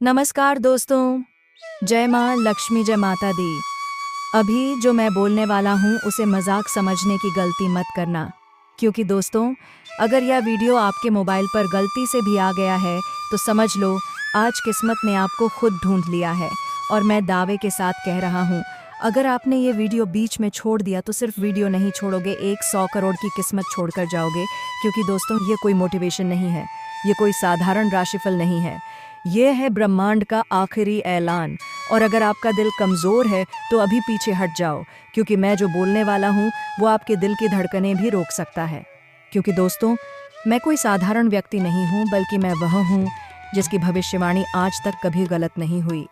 नमस्कार दोस्तों, जय माँ लक्ष्मी, जय माता दी। अभी जो मैं बोलने वाला हूँ उसे मजाक समझने की गलती मत करना, क्योंकि दोस्तों अगर यह वीडियो आपके मोबाइल पर गलती से भी आ गया है तो समझ लो आज किस्मत ने आपको खुद ढूंढ लिया है। और मैं दावे के साथ कह रहा हूँ, अगर आपने ये वीडियो बीच में छोड़ दिया तो सिर्फ वीडियो नहीं छोड़ोगे, 100 करोड़ की किस्मत छोड़कर जाओगे। क्योंकि दोस्तों ये कोई मोटिवेशन नहीं है, ये कोई साधारण राशिफल नहीं है, ये है ब्रह्मांड का आखिरी ऐलान। और अगर आपका दिल कमज़ोर है तो अभी पीछे हट जाओ, क्योंकि मैं जो बोलने वाला हूँ वो आपके दिल की धड़कनें भी रोक सकता है। क्योंकि दोस्तों मैं कोई साधारण व्यक्ति नहीं हूँ, बल्कि मैं वह हूँ जिसकी भविष्यवाणी आज तक कभी गलत नहीं हुई।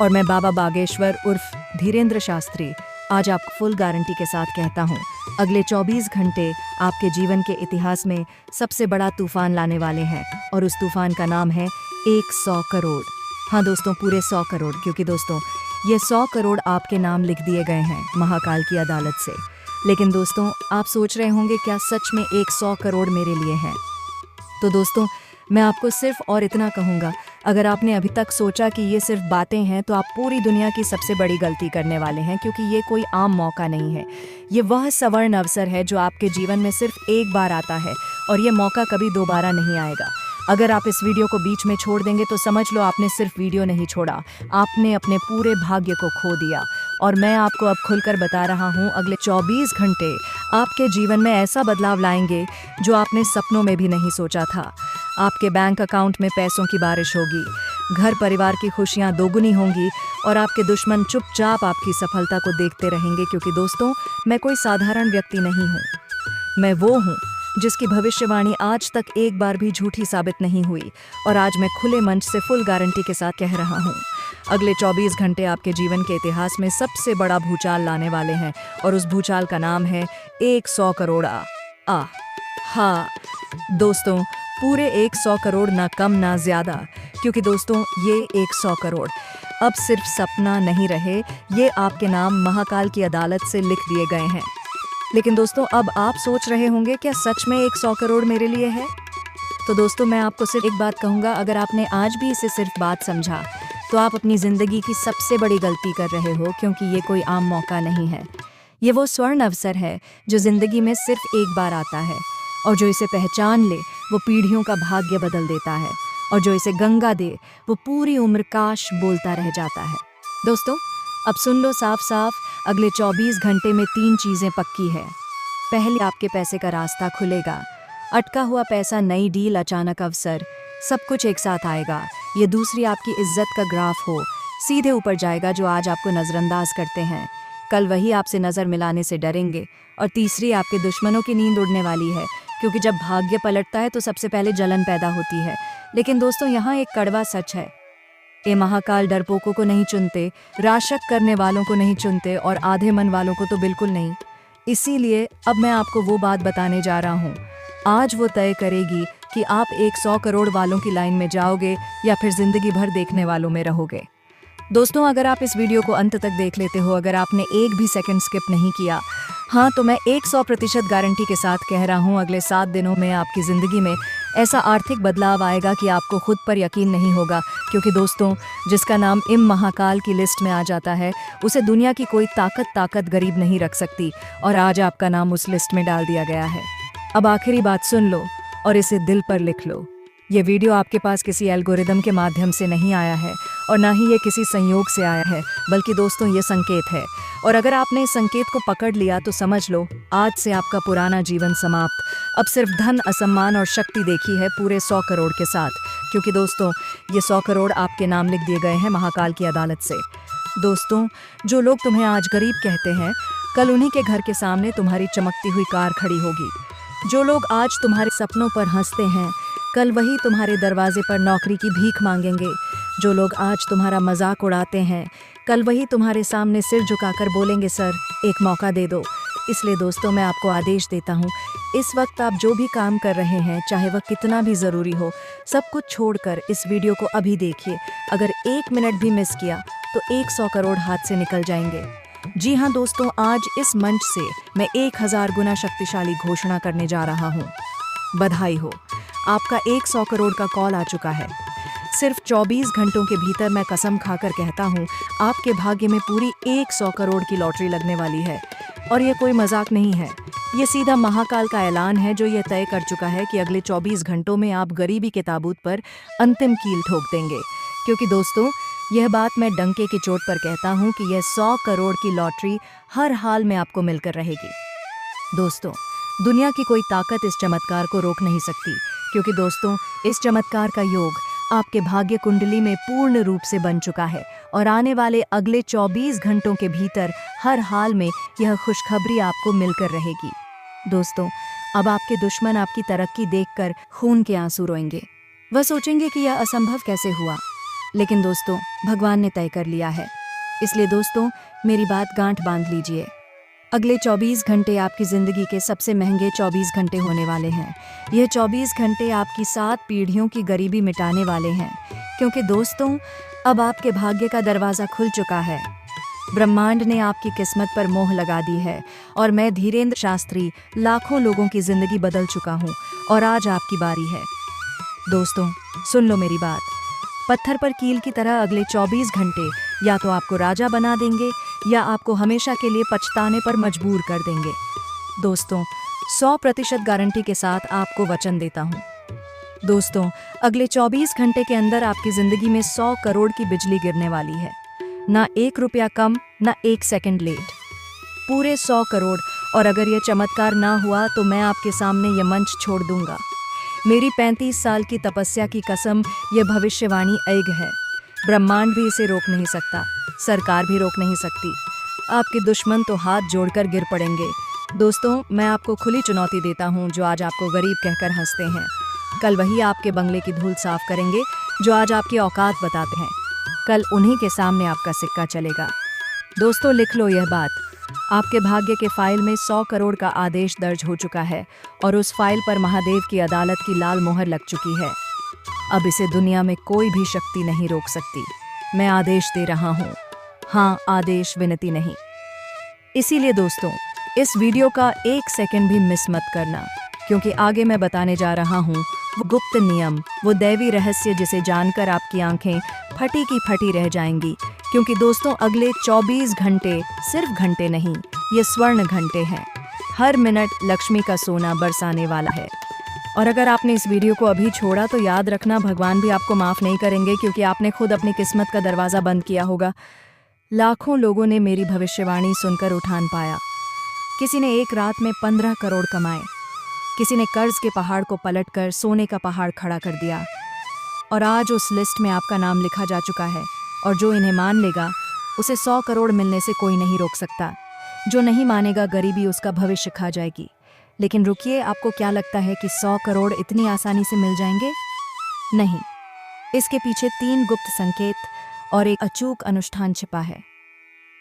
और मैं बाबा बागेश्वर उर्फ धीरेंद्र शास्त्री आज आपको फुल गारंटी के साथ कहता हूँ, अगले 24 घंटे आपके जीवन के इतिहास में सबसे बड़ा तूफान लाने वाले हैं। और उस तूफान का नाम है 100 करोड़। हाँ दोस्तों, पूरे 100 करोड़, क्योंकि दोस्तों ये 100 करोड़ आपके नाम लिख दिए गए हैं महाकाल की अदालत से। लेकिन दोस्तों आप सोच रहे होंगे, क्या सच में 100 करोड़ मेरे लिए हैं? तो दोस्तों मैं आपको सिर्फ और इतना कहूँगा, अगर आपने अभी तक सोचा कि ये सिर्फ बातें हैं तो आप पूरी दुनिया की सबसे बड़ी गलती करने वाले हैं। क्योंकि ये कोई आम मौका नहीं है, ये वह स्वर्ण अवसर है जो आपके जीवन में सिर्फ एक बार आता है, और ये मौका कभी दोबारा नहीं आएगा। अगर आप इस वीडियो को बीच में छोड़ देंगे तो समझ लो आपने सिर्फ वीडियो नहीं छोड़ा, आपने अपने पूरे भाग्य को खो दिया। और मैं आपको अब खुलकर बता रहा हूँ, अगले 24 घंटे आपके जीवन में ऐसा बदलाव लाएंगे जो आपने सपनों में भी नहीं सोचा था। आपके बैंक अकाउंट में पैसों की बारिश होगी, घर परिवार की खुशियाँ दोगुनी होंगी, और आपके दुश्मन चुपचाप आपकी सफलता को देखते रहेंगे। क्योंकि दोस्तों मैं कोई साधारण व्यक्ति नहीं हूँ, मैं वो हूँ जिसकी भविष्यवाणी आज तक एक बार भी झूठी साबित नहीं हुई। और आज मैं खुले मंच से फुल गारंटी के साथ कह रहा हूँ, अगले 24 घंटे आपके जीवन के इतिहास में सबसे बड़ा भूचाल लाने वाले हैं। और उस भूचाल का नाम है 100 करोड़। हाँ दोस्तों, पूरे 100 करोड़, ना कम ना ज्यादा। क्योंकि दोस्तों ये 100 करोड़ अब सिर्फ सपना नहीं रहे, ये आपके नाम महाकाल की अदालत से लिख दिए गए हैं। लेकिन दोस्तों अब आप सोच रहे होंगे, क्या सच में 100 करोड़ मेरे लिए है? तो दोस्तों मैं आपको सिर्फ एक बात कहूँगा, अगर आपने आज भी इसे सिर्फ बात समझा तो आप अपनी ज़िंदगी की सबसे बड़ी गलती कर रहे हो। क्योंकि ये कोई आम मौका नहीं है, ये वो स्वर्ण अवसर है जो ज़िंदगी में सिर्फ एक बार आता है। और जो इसे पहचान ले वो पीढ़ियों का भाग्य बदल देता है, और जो इसे गंगा दे वो पूरी उम्र काश बोलता रह जाता है। दोस्तों अब सुन लो साफ साफ, अगले 24 घंटे में 3 चीज़ें पक्की है। पहले, आपके पैसे का रास्ता खुलेगा, अटका हुआ पैसा, नई डील, अचानक अवसर, सब कुछ एक साथ आएगा। ये दूसरी, आपकी इज्जत का ग्राफ हो सीधे ऊपर जाएगा, जो आज आपको नज़रअंदाज करते हैं कल वही आपसे नज़र मिलाने से डरेंगे। और तीसरी, आपके दुश्मनों की नींद उड़ने वाली है, क्योंकि जब भाग्य पलटता है तो सबसे पहले जलन पैदा होती है। लेकिन दोस्तों यहाँ एक कड़वा सच है, ये महाकाल डरपोकों को नहीं चुनते, राशक करने वालों को नहीं चुनते, और आधे मन वालों को तो बिल्कुल नहीं। इसीलिए अब मैं आपको वो बात बताने जा रहा हूँ, आज वो तय करेगी कि आप 100 करोड़ वालों की लाइन में जाओगे या फिर जिंदगी भर देखने वालों में रहोगे। दोस्तों अगर आप इस वीडियो को अंत तक देख लेते हो, अगर आपने एक भी सेकंड स्किप नहीं किया, हाँ तो मैं 100% गारंटी के साथ कह रहा हूँ, अगले 7 दिनों में आपकी ज़िंदगी में ऐसा आर्थिक बदलाव आएगा कि आपको खुद पर यकीन नहीं होगा। क्योंकि दोस्तों जिसका नाम इम महाकाल की लिस्ट में आ जाता है, उसे दुनिया की कोई ताकत गरीब नहीं रख सकती। और आज आपका नाम उस लिस्ट में डाल दिया गया है। अब आखिरी बात सुन लो और इसे दिल पर लिख लो, ये वीडियो आपके पास किसी एल्गोरिदम के माध्यम से नहीं आया है, और ना ही ये किसी संयोग से आया है, बल्कि दोस्तों ये संकेत है। और अगर आपने इस संकेत को पकड़ लिया तो समझ लो आज से आपका पुराना जीवन समाप्त। अब सिर्फ धन, असम्मान और शक्ति देखी है पूरे 100 करोड़ के साथ। क्योंकि दोस्तों ये 100 करोड़ आपके नाम लिख दिए गए हैं महाकाल की अदालत से। दोस्तों जो लोग तुम्हें आज गरीब कहते हैं, कल उन्हीं के घर के सामने तुम्हारी चमकती हुई कार खड़ी होगी। जो लोग आज तुम्हारे सपनों पर हंसते हैं, कल वही तुम्हारे दरवाजे पर नौकरी की भीख मांगेंगे। जो लोग आज तुम्हारा मजाक उड़ाते हैं, कल वही तुम्हारे सामने सिर झुकाकर बोलेंगे, सर एक मौका दे दो। इसलिए दोस्तों मैं आपको आदेश देता हूँ, इस वक्त आप जो भी काम कर रहे हैं, चाहे वह कितना भी ज़रूरी हो, सब कुछ छोड़कर इस वीडियो को अभी देखिए। अगर 1 मिनट भी मिस किया तो 100 करोड़ हाथ से निकल जाएंगे। जी हाँ दोस्तों, आज इस मंच से मैं 1000 गुना शक्तिशाली घोषणा करने जा रहा हूँ। बधाई हो, आपका 100 करोड़ का कॉल आ चुका है। सिर्फ 24 घंटों के भीतर मैं कसम खाकर कहता हूँ, आपके भाग्य में पूरी 100 करोड़ की लॉटरी लगने वाली है। और ये कोई मजाक नहीं है, ये सीधा महाकाल का ऐलान है जो ये तय कर चुका है कि अगले 24 घंटों में आप गरीबी के ताबूत पर अंतिम कील ठोक देंगे। क्योंकि दोस्तों, यह बात मैं डंके की चोट पर कहता हूँ कि यह 100 करोड़ की लॉटरी हर हाल में आपको मिलकर रहेगी। दोस्तों, दुनिया की कोई ताकत इस चमत्कार को रोक नहीं सकती, क्योंकि दोस्तों, इस चमत्कार का योग आपके भाग्य कुंडली में पूर्ण रूप से बन चुका है और आने वाले अगले 24 घंटों के भीतर हर हाल में यह खुशखबरी आपको मिलकर रहेगी। दोस्तों, अब आपके दुश्मन आपकी तरक्की देखकर खून के आंसू रोएंगे। वह सोचेंगे कि यह असंभव कैसे हुआ, लेकिन दोस्तों, भगवान ने तय कर लिया है। इसलिए दोस्तों, मेरी बात गांठ बांध लीजिए। अगले 24 घंटे आपकी ज़िंदगी के सबसे महंगे 24 घंटे होने वाले हैं। यह 24 घंटे आपकी 7 पीढ़ियों की गरीबी मिटाने वाले हैं, क्योंकि दोस्तों, अब आपके भाग्य का दरवाज़ा खुल चुका है। ब्रह्मांड ने आपकी किस्मत पर मोहर लगा दी है और मैं धीरेन्द्र शास्त्री लाखों लोगों की ज़िंदगी बदल चुका हूँ और आज आपकी बारी है। दोस्तों, सुन लो मेरी बात। पत्थर पर कील की तरह अगले 24 घंटे या तो आपको राजा बना देंगे या आपको हमेशा के लिए पछताने पर मजबूर कर देंगे। दोस्तों, 100% गारंटी के साथ आपको वचन देता हूँ। दोस्तों, अगले 24 घंटे के अंदर आपकी जिंदगी में 100 करोड़ की बिजली गिरने वाली है। ना 1 रुपया कम, ना 1 सेकंड लेट, पूरे 100 करोड़। और अगर यह चमत्कार ना हुआ तो मैं आपके सामने यह मंच छोड़ दूंगा। मेरी 35 साल की तपस्या की कसम, यह भविष्यवाणी अयग है। ब्रह्मांड भी इसे रोक नहीं सकता, सरकार भी रोक नहीं सकती। आपके दुश्मन तो हाथ जोड़कर गिर पड़ेंगे। दोस्तों, मैं आपको खुली चुनौती देता हूँ, जो आज आपको गरीब कहकर हंसते हैं, कल वही आपके बंगले की धूल साफ करेंगे। जो आज आपकी औकात बताते हैं, कल उन्हीं के सामने आपका सिक्का चलेगा। दोस्तों, लिख लो यह बात। आपके भाग्य के फाइल में 100 करोड़ का आदेश दर्ज हो चुका है और उस फाइल पर महादेव की अदालत की लाल मोहर लग चुकी है। अब इसे दुनिया में कोई भी शक्ति नहीं रोक सकती। मैं आदेश दे रहा हूँ। हाँ, आदेश, विनती नहीं। इसीलिए दोस्तों, इस वीडियो का 1 सेकंड भी मिस मत करना, क्योंकि आगे मैं बताने जा रहा हूँ वो गुप्त नियम, वो दैवी रहस्य जिसे जानकर आपकी आंखें फटी की फटी रह जाएंगी। क्योंकि दोस्तों, अगले 24 घंटे सिर्फ घंटे नहीं, ये स्वर्ण घंटे हैं। हर मिनट लक्ष्मी का सोना बरसाने वाला है। और अगर आपने इस वीडियो को अभी छोड़ा तो याद रखना, भगवान भी आपको माफ़ नहीं करेंगे, क्योंकि आपने खुद अपनी किस्मत का दरवाज़ा बंद किया होगा। लाखों लोगों ने मेरी भविष्यवाणी सुनकर उठान पाया। किसी ने एक रात में 15 करोड़ कमाए, किसी ने कर्ज के पहाड़ को पलटकर सोने का पहाड़ खड़ा कर दिया। और आज उस लिस्ट में आपका नाम लिखा जा चुका है। और जो इन्हें मान लेगा, उसे 100 करोड़ मिलने से कोई नहीं रोक सकता। जो नहीं मानेगा, गरीबी उसका भविष्य खा जाएगी। लेकिन रुकिए, आपको क्या लगता है कि 100 करोड़ इतनी आसानी से मिल जाएंगे? नहीं, इसके पीछे 3 गुप्त संकेत और एक अचूक अनुष्ठान छिपा है।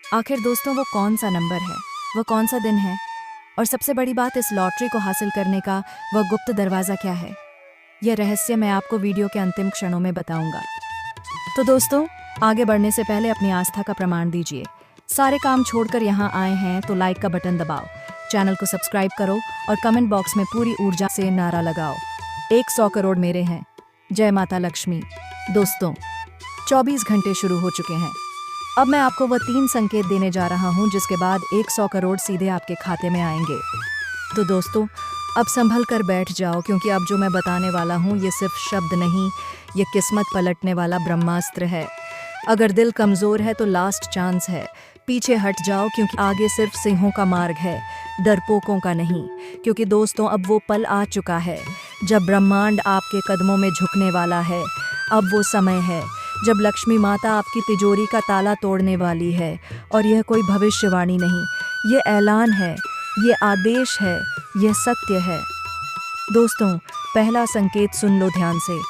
आखिर दोस्तों, वो कौन सा नंबर है, वो कौन सा दिन है, और सबसे बड़ी बात, इस लॉटरी को हासिल करने का वह गुप्त दरवाज़ा क्या है? यह रहस्य मैं आपको वीडियो के अंतिम क्षणों में बताऊंगा। तो दोस्तों, आगे बढ़ने से पहले अपनी आस्था का प्रमाण दीजिए। सारे काम छोड़कर यहाँ आए हैं तो लाइक का बटन दबाओ, चैनल को सब्सक्राइब करो और कमेंट बॉक्स में पूरी ऊर्जा से नारा लगाओ, 100 करोड़ मेरे हैं, जय माता लक्ष्मी। दोस्तों, 24 घंटे शुरू हो चुके हैं। अब मैं आपको वह 3 संकेत देने जा रहा हूँ जिसके बाद 100 करोड़ सीधे आपके खाते में आएंगे। तो दोस्तों, अब संभल कर बैठ जाओ, क्योंकि अब जो मैं बताने वाला हूँ ये सिर्फ शब्द नहीं, ये किस्मत पलटने वाला ब्रह्मास्त्र है। अगर दिल कमज़ोर है तो लास्ट चांस है, पीछे हट जाओ, क्योंकि आगे सिर्फ सिंहों का मार्ग है, डरपोकों का नहीं। क्योंकि दोस्तों, अब वो पल आ चुका है जब ब्रह्मांड आपके कदमों में झुकने वाला है। अब वो समय है जब लक्ष्मी माता आपकी तिजोरी का ताला तोड़ने वाली है। और यह कोई भविष्यवाणी नहीं, ये ऐलान है, ये आदेश है, यह सत्य है। दोस्तों, पहला संकेत सुन लो ध्यान से।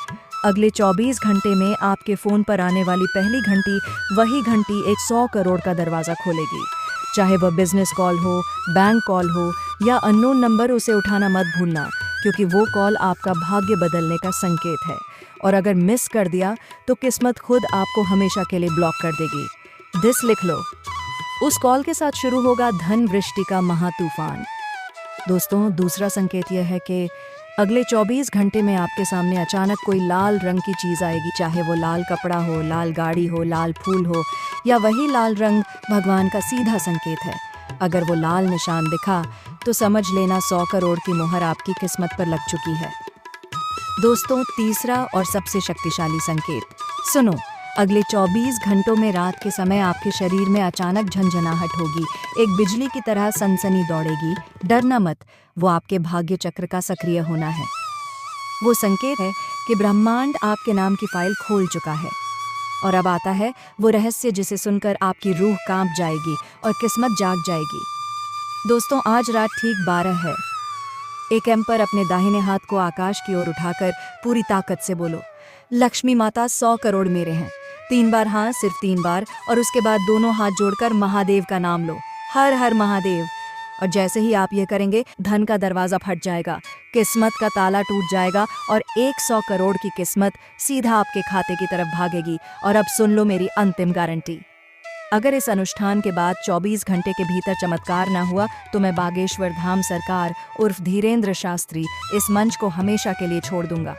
अगले 24 घंटे में आपके फ़ोन पर आने वाली पहली घंटी, वही घंटी 100 करोड़ का दरवाज़ा खोलेगी। चाहे वह बिजनेस कॉल हो, बैंक कॉल हो या अननोन नंबर, उसे उठाना मत भूलना, क्योंकि वो कॉल आपका भाग्य बदलने का संकेत है। और अगर मिस कर दिया तो किस्मत खुद आपको हमेशा के लिए ब्लॉक कर देगी। दिस लिख लो। उस कॉल के साथ शुरू होगा धन वृष्टि का महातूफान। दोस्तों, दूसरा संकेत यह है कि अगले 24 घंटे में आपके सामने अचानक कोई लाल रंग की चीज़ आएगी, चाहे वो लाल कपड़ा हो, लाल गाड़ी हो, लाल फूल हो या वही लाल रंग भगवान का सीधा संकेत है। अगर वो लाल निशान दिखा तो समझ लेना 100 करोड़ की मोहर आपकी किस्मत पर लग चुकी है। दोस्तों, तीसरा और सबसे शक्तिशाली संकेत सुनो। अगले 24 घंटों में रात के समय आपके शरीर में अचानक झंझनाहट होगी, एक बिजली की तरह सनसनी दौड़ेगी। डरना मत, वो आपके भाग्य चक्र का सक्रिय होना है। वो संकेत है कि ब्रह्मांड आपके नाम की फाइल खोल चुका है। और अब आता है वो रहस्य जिसे सुनकर आपकी रूह कांप जाएगी और किस्मत जाग जाएगी। दोस्तों, आज रात ठीक 12 है। एक एम्पर अपने दाहिने हाथ को आकाश की ओर उठाकर पूरी ताकत से बोलो, लक्ष्मी माता 100 करोड़ मेरे हैं। 3 बार, हाँ सिर्फ 3 बार, और उसके बाद दोनों हाथ जोड़कर महादेव का नाम लो, हर हर महादेव। और जैसे ही आप ये करेंगे, धन का दरवाजा फट जाएगा, किस्मत का ताला टूट जाएगा और 100 करोड़ की किस्मत सीधा आपके खाते की तरफ भागेगी। और अब सुन लो मेरी अंतिम गारंटी, अगर इस अनुष्ठान के बाद 24 घंटे के भीतर चमत्कार ना हुआ तो मैं बागेश्वर धाम सरकार उर्फ धीरेन्द्र शास्त्री इस मंच को हमेशा के लिए छोड़ दूंगा।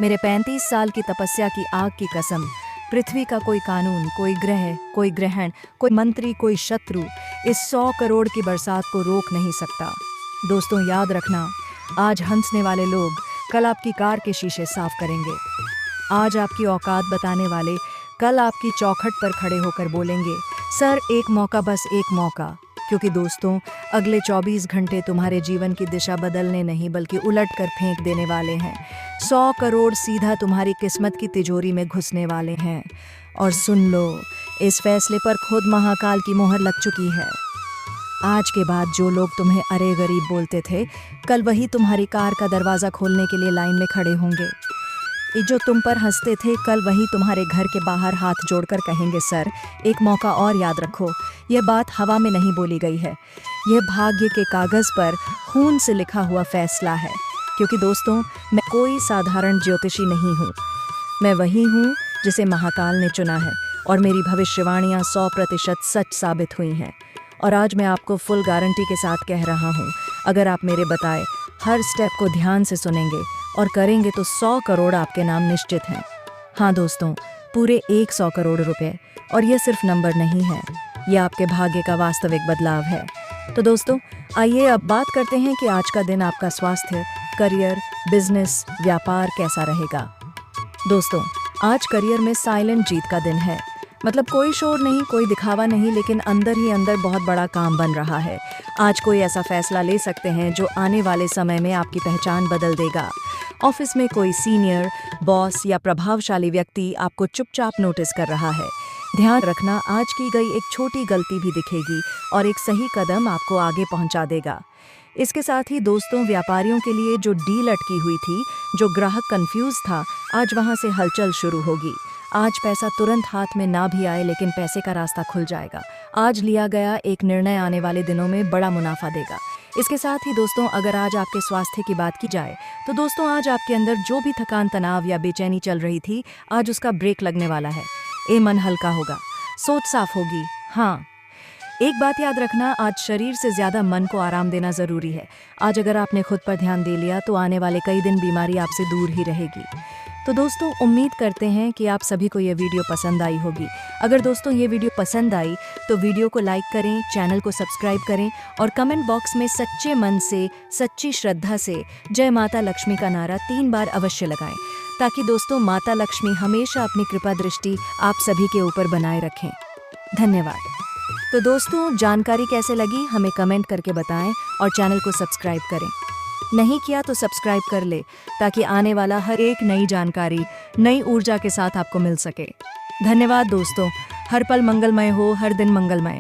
मेरे 35 साल की तपस्या की आग की कसम, पृथ्वी का कोई कानून, कोई ग्रह, कोई ग्रहण, कोई मंत्री, कोई शत्रु इस 100 करोड़ की बरसात को रोक नहीं सकता। दोस्तों, याद रखना, आज हंसने वाले लोग कल आपकी कार के शीशे साफ करेंगे। आज आपकी औकात बताने वाले कल आपकी चौखट पर खड़े होकर बोलेंगे, सर एक मौका, बस एक मौका। क्योंकि दोस्तों, अगले 24 घंटे तुम्हारे जीवन की दिशा बदलने नहीं बल्कि उलट कर फेंक देने वाले हैं। 100 करोड़ सीधा तुम्हारी किस्मत की तिजोरी में घुसने वाले हैं। और सुन लो, इस फैसले पर खुद महाकाल की मोहर लग चुकी है। आज के बाद जो लोग तुम्हें अरे गरीब बोलते थे, कल वही तुम्हारी कार का दरवाज़ा खोलने के लिए लाइन में खड़े होंगे। जो तुम पर हंसते थे, कल वही तुम्हारे घर के बाहर हाथ जोड़कर कहेंगे, सर एक मौका और। याद रखो, यह बात हवा में नहीं बोली गई है, यह भाग्य के कागज़ पर खून से लिखा हुआ फैसला है। क्योंकि दोस्तों, मैं कोई साधारण ज्योतिषी नहीं हूँ, मैं वही हूँ जिसे महाकाल ने चुना है और मेरी भविष्यवाणियाँ 100% सच साबित हुई हैं। और आज मैं आपको फुल गारंटी के साथ कह रहा हूँ, अगर आप मेरे बताए हर स्टेप को ध्यान से सुनेंगे और करेंगे तो 100 करोड़ आपके नाम निश्चित हैं। हाँ दोस्तों, पूरे 100 करोड़ रुपए। और ये सिर्फ नंबर नहीं है, ये आपके भाग्य का वास्तविक बदलाव है। तो दोस्तों, आइए अब बात करते हैं कि आज का दिन आपका स्वास्थ्य, करियर, बिजनेस, व्यापार कैसा रहेगा। दोस्तों, आज करियर में साइलेंट जीत का दिन है। मतलब कोई शोर नहीं, कोई दिखावा नहीं, लेकिन अंदर ही अंदर बहुत बड़ा काम बन रहा है। आज कोई ऐसा फैसला ले सकते हैं जो आने वाले समय में आपकी पहचान बदल देगा। ऑफिस में कोई सीनियर, बॉस या प्रभावशाली व्यक्ति आपको चुपचाप नोटिस कर रहा है। ध्यान रखना, आज की गई एक छोटी गलती भी दिखेगी और एक सही कदम आपको आगे पहुंचा देगा। इसके साथ ही दोस्तों, व्यापारियों के लिए जो डील अटकी हुई थी, जो ग्राहक कंफ्यूज था, आज वहां से हलचल शुरू होगी। आज पैसा तुरंत हाथ में ना भी आए, लेकिन पैसे का रास्ता खुल जाएगा। आज लिया गया एक निर्णय आने वाले दिनों में बड़ा मुनाफा देगा। इसके साथ ही दोस्तों, अगर आज आपके स्वास्थ्य की बात की जाए तो दोस्तों, आज आपके अंदर जो भी थकान, तनाव या बेचैनी चल रही थी, आज उसका ब्रेक लगने वाला है। मन हल्का होगा, सोच साफ होगी। हाँ, एक बात याद रखना, आज शरीर से ज्यादा मन को आराम देना जरूरी है। आज अगर आपने खुद पर ध्यान दे लिया तो आने वाले कई दिन बीमारी आपसे दूर ही रहेगी। तो दोस्तों, उम्मीद करते हैं कि आप सभी को ये वीडियो पसंद आई होगी। अगर दोस्तों ये वीडियो पसंद आई तो वीडियो को लाइक करें, चैनल को सब्सक्राइब करें और कमेंट बॉक्स में सच्चे मन से, सच्ची श्रद्धा से जय माता लक्ष्मी का नारा 3 बार अवश्य लगाएं, ताकि दोस्तों माता लक्ष्मी हमेशा अपनी कृपा दृष्टि आप सभी के ऊपर बनाए रखें। धन्यवाद। तो दोस्तों, जानकारी कैसे लगी हमें कमेंट करके बताएं और चैनल को सब्सक्राइब करें। नहीं किया तो सब्सक्राइब कर ले, ताकि आने वाला हर एक नई जानकारी नई ऊर्जा के साथ आपको मिल सके। धन्यवाद दोस्तों। हर पल मंगलमय हो, हर दिन मंगलमय।